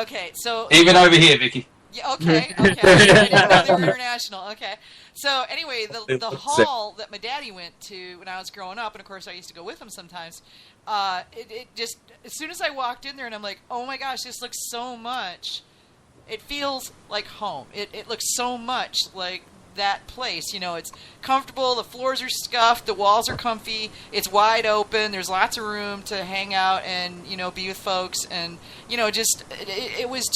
Okay, so even over here, Vicky. Yeah, okay. I didn't know they were international. Okay. So anyway, the hall that my daddy went to when I was growing up, and of course I used to go with him sometimes, it just, as soon as I walked in there and I'm like, oh my gosh, this looks so much, it feels like home. It looks so much like that place. You know, it's comfortable, the floors are scuffed, the walls are comfy, it's wide open, there's lots of room to hang out and, you know, be with folks, and, you know, just, it was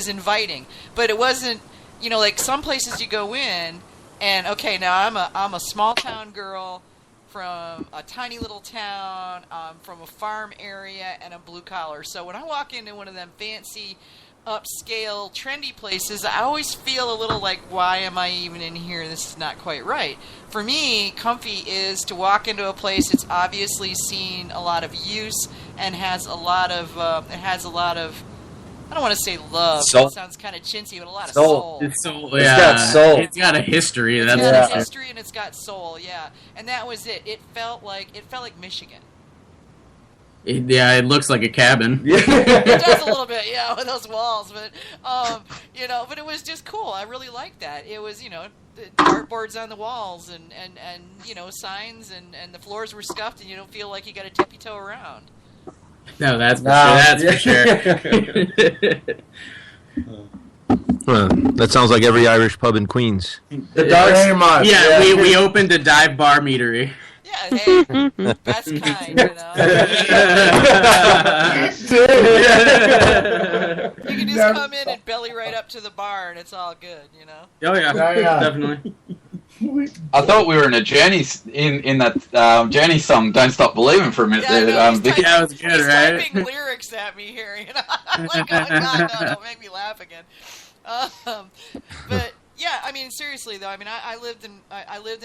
inviting, but it wasn't, you know, like some places you go in and, okay, now I'm a small town girl from a tiny little town, from a farm area, and a blue collar. So when I walk into one of them fancy, upscale, trendy places, I always feel a little like, why am I even in here? This is not quite right. For me, comfy is to walk into a place that's obviously seen a lot of use and has a lot of, I don't want to say love. That sounds kind of chintzy, but a lot of soul. It's got soul. It's got a history. It's got a history and it's got soul. Yeah, and that was it. It felt like Michigan. It looks like a cabin. It does a little bit, yeah, with those walls. But you know, but it was just cool. I really liked that. It was, you know, the dartboards on the walls and you know, signs and the floors were scuffed and you don't feel like you got to tippy toe around. No, that's for sure. Well, that sounds like every Irish pub in Queens. The Dark Much. Yeah, we opened a dive bar meadery. Yeah, hey, best kind, you know. You can just come in and belly right up to the bar, and it's all good, you know. Oh yeah, definitely. I thought we were in a Journey in that Journey song, "Don't Stop Believing" for a minute. Yeah, that was good, right? He's typing lyrics at me here, you know. I'm like, oh God, no, don't make me laugh again. But yeah, I mean, seriously though, I mean, I lived in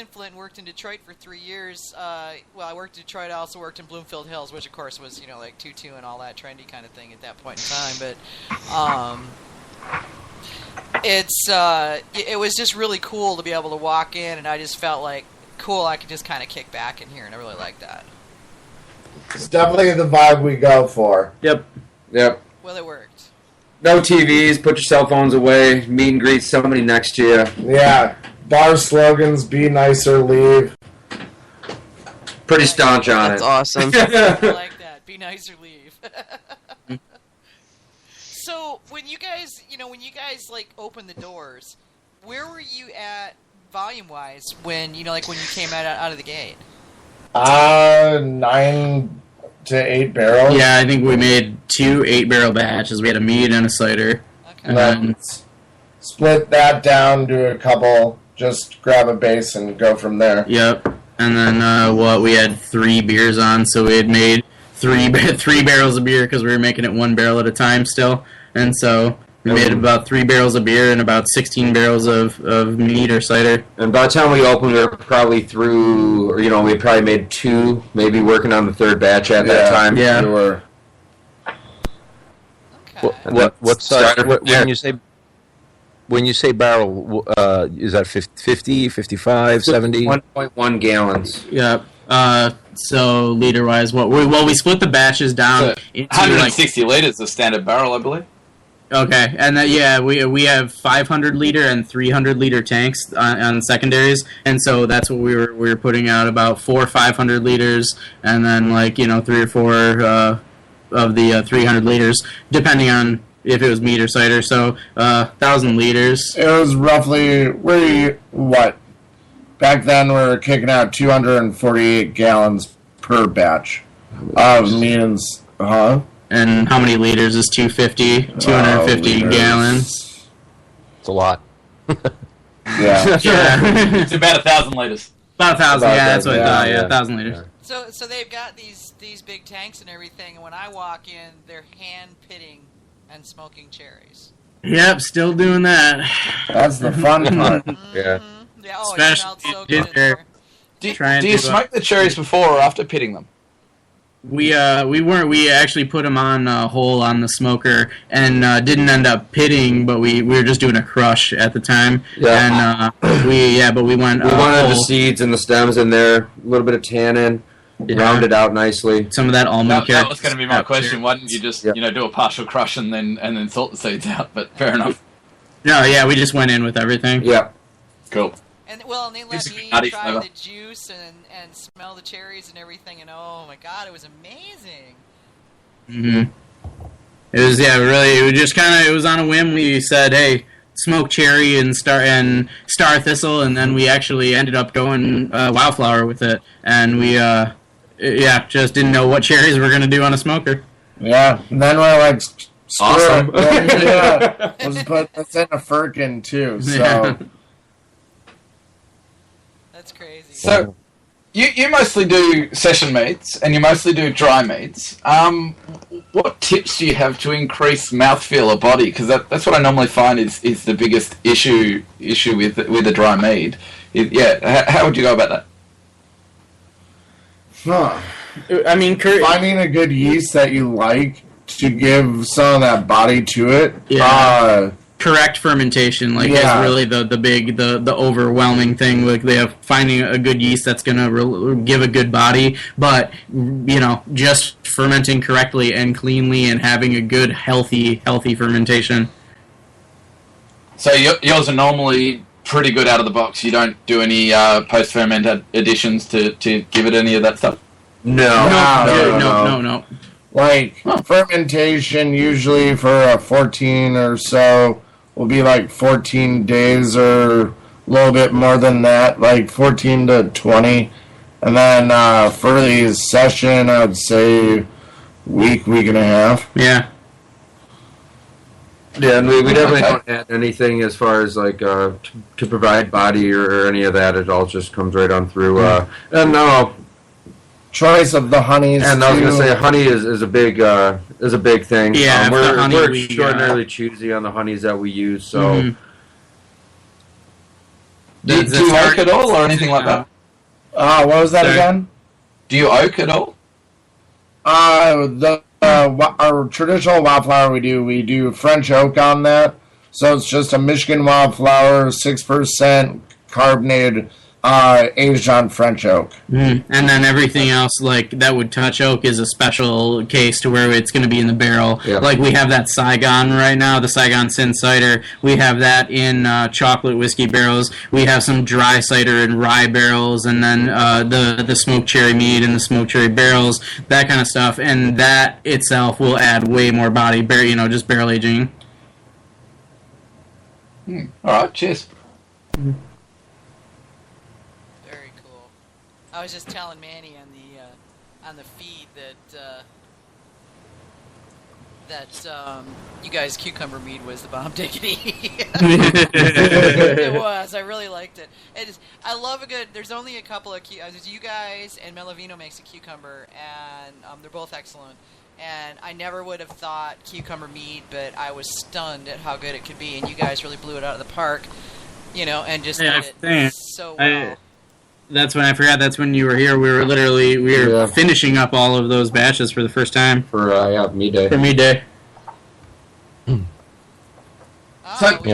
Flint and worked in Detroit for 3 years. Well, I worked in Detroit. I also worked in Bloomfield Hills, which of course was, you know, like tutu and all that trendy kind of thing at that point in time. But it was just really cool to be able to walk in, and I just felt like, cool, I could just kind of kick back in here, and I really liked that. It's definitely the vibe we go for. Yep. Well, it worked. No TVs, put your cell phones away, meet and greet somebody next to you. Yeah. Bar slogans, be nicer, leave. Pretty staunch on That's it. awesome. I like that. Be nice or leave. So, when you guys like opened the doors, where were you at volume-wise when you came out of the gate? 9 to 8 barrels. Yeah, I think we made 2 8-barrel batches. We had a mead and a cider. Okay. And then split that down to a couple, just grab a base and go from there. Yep. And then we had 3 beers on, so we had made 3 barrels of beer because we were making it 1 barrel at a time still. And so we made about 3 barrels of beer and about 16 barrels of mead or cider. And by the time we opened, we were probably through, or, we had probably made 2, maybe working on the 3rd batch at that time. Yeah. We were. Okay. When you say barrel, is that 50, 55, 70? 1.1 gallons. Yep. So liter-wise, we split the batches down into 160 liters, the standard barrel, I believe. Okay, and we have 500 liter and 300 liter tanks on secondaries, and so that's what we were putting out, about 500 liters, and then 3 or 4 of the 300 liters, depending on if it was mead or cider. So 1,000 liters. It was roughly back then we were kicking out 248 gallons per batch of means, And how many liters is 250? 250 gallons. It's a lot. Yeah. It's about 1,000 liters. About 1,000, yeah, that's what I thought, yeah. 1,000 liters. So they've got these big tanks and everything, and when I walk in, they're hand pitting and smoking cherries. Yep, still doing that. That's the fun part. Yeah. Yeah, it smelled so good in there. Do you smoke the cherries before or after pitting them? We actually put them on whole on the smoker and didn't end up pitting, but we were just doing a crush at the time. Yeah. And we went. We wanted the seeds and the stems in there, a little bit of tannin. rounded out nicely. Some of that almond That character. was going to be my question. Why didn't you just do a partial crush and then salt the seeds out? But fair enough. No, yeah, we just went in with everything. Yeah. Cool. And they let me nutty try flavor. the juice and smell the cherries and everything, and oh my god, it was amazing. Mm-hmm. It was really. It was just it was on a whim. We said, hey, smoke cherry and star thistle, and then we actually ended up going wildflower with it, and we just didn't know what cherries we're gonna do on a smoker. Yeah, and then we're like, screw Awesome. it. Yeah, let's put this in a firkin too. So. Yeah. That's crazy. So, you mostly do session meads, and you mostly do dry meads. What tips do you have to increase mouthfeel or body? Because that's what I normally find is the biggest issue with a dry mead. How would you go about that? Huh. I mean, Finding a good yeast that you like to give some of that body to it. Yeah. Correct fermentation, is really the overwhelming thing. Like they have finding a good yeast that's gonna give a good body, but just fermenting correctly and cleanly and having a good healthy fermentation. So yours are normally pretty good out of the box. You don't do any post ferment additions to give it any of that stuff. No. Like fermentation, usually for a 14 or so, will be like 14 days or a little bit more than that, like 14 to 20. And then for the session, I would say week and a half. Yeah. Yeah, and we definitely don't add anything as far as to provide body or any of that. It all just comes right on through. Choice of the honeys. And I was gonna say, honey is a big thing. Yeah, we're extraordinarily choosy on the honeys that we use. So, Mm-hmm. Do you oak at all or anything like that? What was that again? Do you oak at all? Our traditional wildflower we do French oak on that. So it's just a Michigan wildflower, 6% carbonated, aged on French oak. And then everything else that would touch oak is a special case to where it's going to be in the barrel. Yeah. Like we have that Saigon right now, the Saigon Sin Cider. We have that in chocolate whiskey barrels. We have some dry cider in rye barrels, and then the smoked cherry mead and the smoked cherry barrels, that kind of stuff. And that itself will add way more body, just barrel aging. All right, cheers. Very cool. I was just telling Manny on the feed that you guys' cucumber mead was the bomb diggity. It was. I really liked it. I love a good. There's only a couple of you guys and Melavino makes a cucumber, and they're both excellent. And I never would have thought cucumber mead, but I was stunned at how good it could be. And you guys really blew it out of the park, and just did it so well. That's when I forgot. That's when you were here. We were finishing up all of those batches for the first time for Mead Day. For Mead Day. So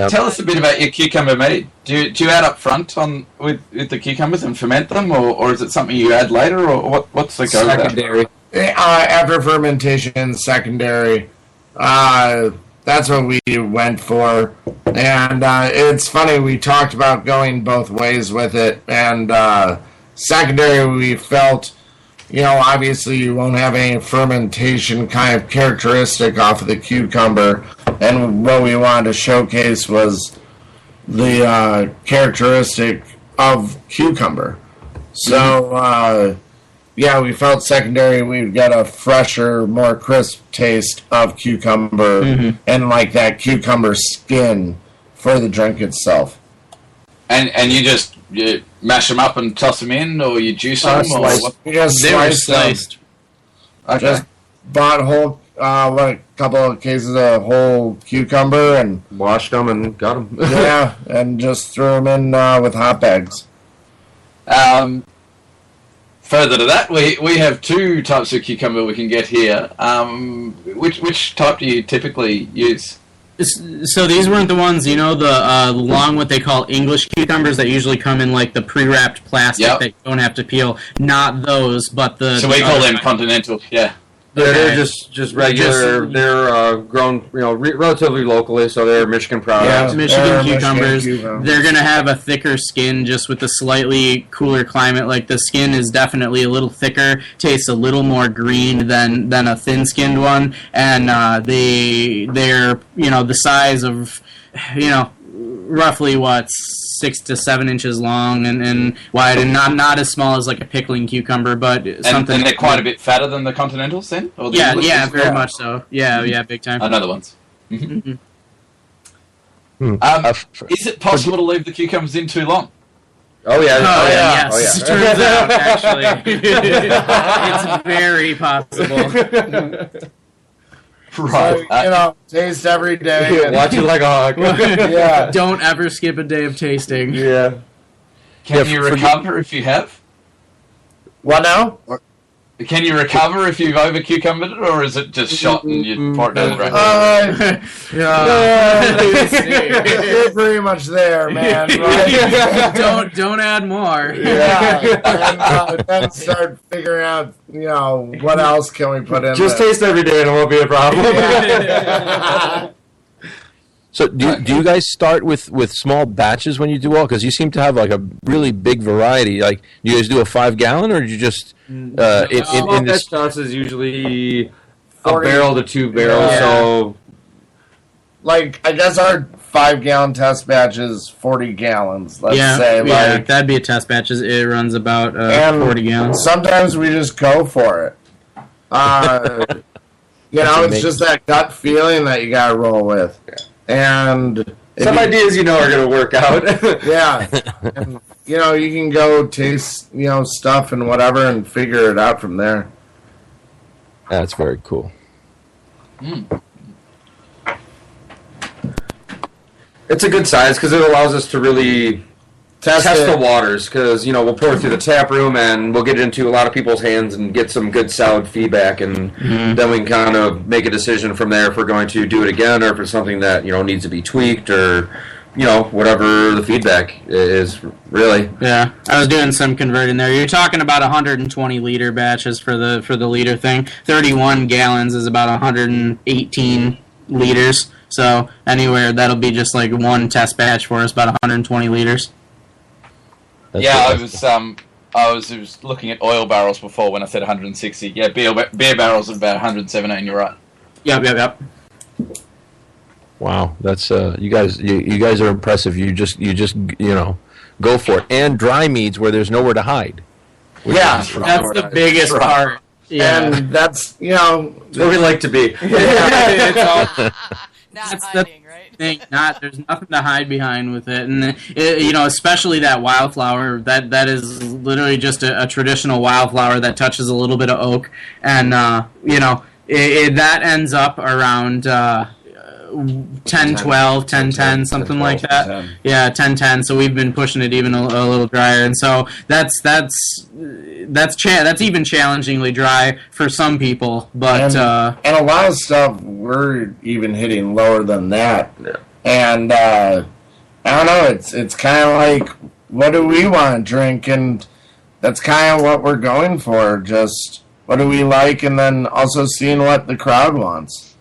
tell us a bit about your cucumber mead. Do you add up front with the cucumbers and ferment them, or is it something you add later, or what's the go? Secondary. After fermentation, secondary. That's what we went for. And it's funny, we talked about going both ways with it. And secondary, we felt, obviously you won't have any fermentation kind of characteristic off of the cucumber. And what we wanted to showcase was the characteristic of cucumber. So, we felt secondary we'd get a fresher, more crisp taste of cucumber and that cucumber skin for the drink itself. And you mash them up and toss them in, or you juice them? We just sliced. Okay. Just bought whole, a couple of cases of whole cucumber and Washed them and got them. and just threw them in with hot bags. Further to that, we have two types of cucumber we can get here. Which type do you typically use? So these weren't the ones, the long what they call English cucumbers that usually come in like the pre-wrapped plastic that you don't have to peel. Not those, but the. So we call them continental. Yeah. They're just regular. They're grown, relatively locally, so they're Michigan products. Yeah, Michigan cucumbers. Michigan They're gonna have a thicker skin, just with a slightly cooler climate. Like the skin is definitely a little thicker, tastes a little more green than a thin-skinned one, and they're the size of roughly 6 to 7 inches long and wide, and not as small as like a pickling cucumber, but something. And they're quite a bit fatter than the Continentals, then. Or the yeah, very much so. Yeah, big time. Another ones. Mm-hmm. Is it possible to leave the cucumbers in too long? Oh yeah. Yes. Turns out, actually, it's very possible. Right. So, taste every day. Watch it like a hawk. Yeah. Don't ever skip a day of tasting. Yeah. Can you recover if you have? What now? Can you recover if you've over cucumbered it, or is it just shot and you pour it down the drain? You're pretty much there, man. Right? Don't add more. Yeah, and then start figuring out, what else can we put in? Just taste every day, and it won't be a problem. So do you guys start with small batches when you do all? Because you seem to have like a really big variety. Like, do you guys do a 5-gallon, or do you just in this? Batch is usually 40. a barrel to 2 barrels. Yeah. So, like, I guess our 5-gallon test batch is 40 gallons. Let's say, like, that'd be a test batch. It runs about 40 gallons. Sometimes we just go for it. It's just that gut feeling that you gotta roll with. And some ideas are going to work out. Yeah. And, you can go taste, stuff and whatever and figure it out from there. That's very cool. It's a good size because it allows us to really test the waters, because we'll pour it through the tap room and we'll get it into a lot of people's hands and get some good solid feedback, and then we can kind of make a decision from there if we're going to do it again, or if it's something that needs to be tweaked, or whatever the feedback is, really. Yeah, I was doing some converting there. You're talking about 120 liter batches for the liter thing. 31 gallons is about 118 liters. So anywhere that'll be just like one test batch for us, about 120 liters. I was looking at oil barrels before when I said 160. Yeah, beer barrels at about 117. You're right. Yep. Wow, that's you guys are impressive. You just go for it. And dry meads where there's nowhere to hide. That's the biggest part. Yeah. And that's what we like to be. It's all, Not hiding, right? there's nothing to hide behind with it, and especially that wildflower. That is literally just a traditional wildflower that touches a little bit of oak, and that ends up around 10-12, 10-10, something like that. 10. Yeah, 10-10. So we've been pushing it even a little drier, and so that's even challengingly dry for some people. But and a lot of stuff we're even hitting lower than that. Yeah. And I don't know. It's kind of like, what do we want to drink? And that's kind of what we're going for. Just what do we like, and then also seeing what the crowd wants.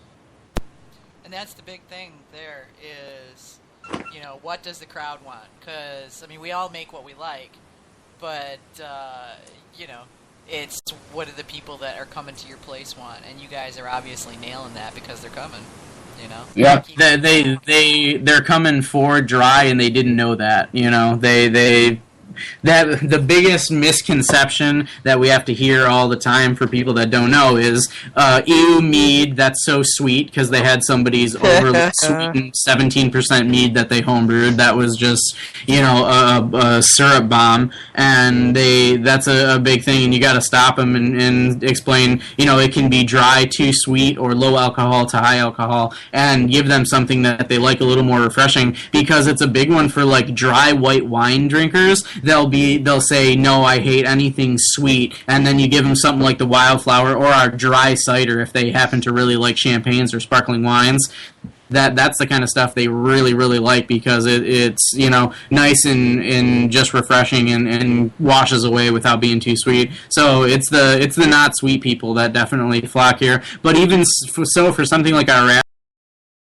And that's the big thing there is, what does the crowd want? Because, we all make what we like, but, it's what do the people that are coming to your place want? And you guys are obviously nailing that because they're coming, Yeah. They're coming for dry, and they didn't know that. That the biggest misconception that we have to hear all the time for people that don't know is, ew, mead, that's so sweet, because they had somebody's overly sweetened 17% mead that they homebrewed. That was just, a syrup bomb, and that's a big thing, and you got to stop them and explain, it can be dry, too sweet, or low alcohol to high alcohol, and give them something that they like a little more refreshing, because it's a big one for like dry white wine drinkers. They'll say, no, I hate anything sweet, and then you give them something like the Wildflower or our dry cider if they happen to really like champagnes or sparkling wines. that's the kind of stuff they really, really like, because it's, you know, nice and just refreshing and washes away without being too sweet. So it's the not sweet people that definitely flock here. But even so, for something like our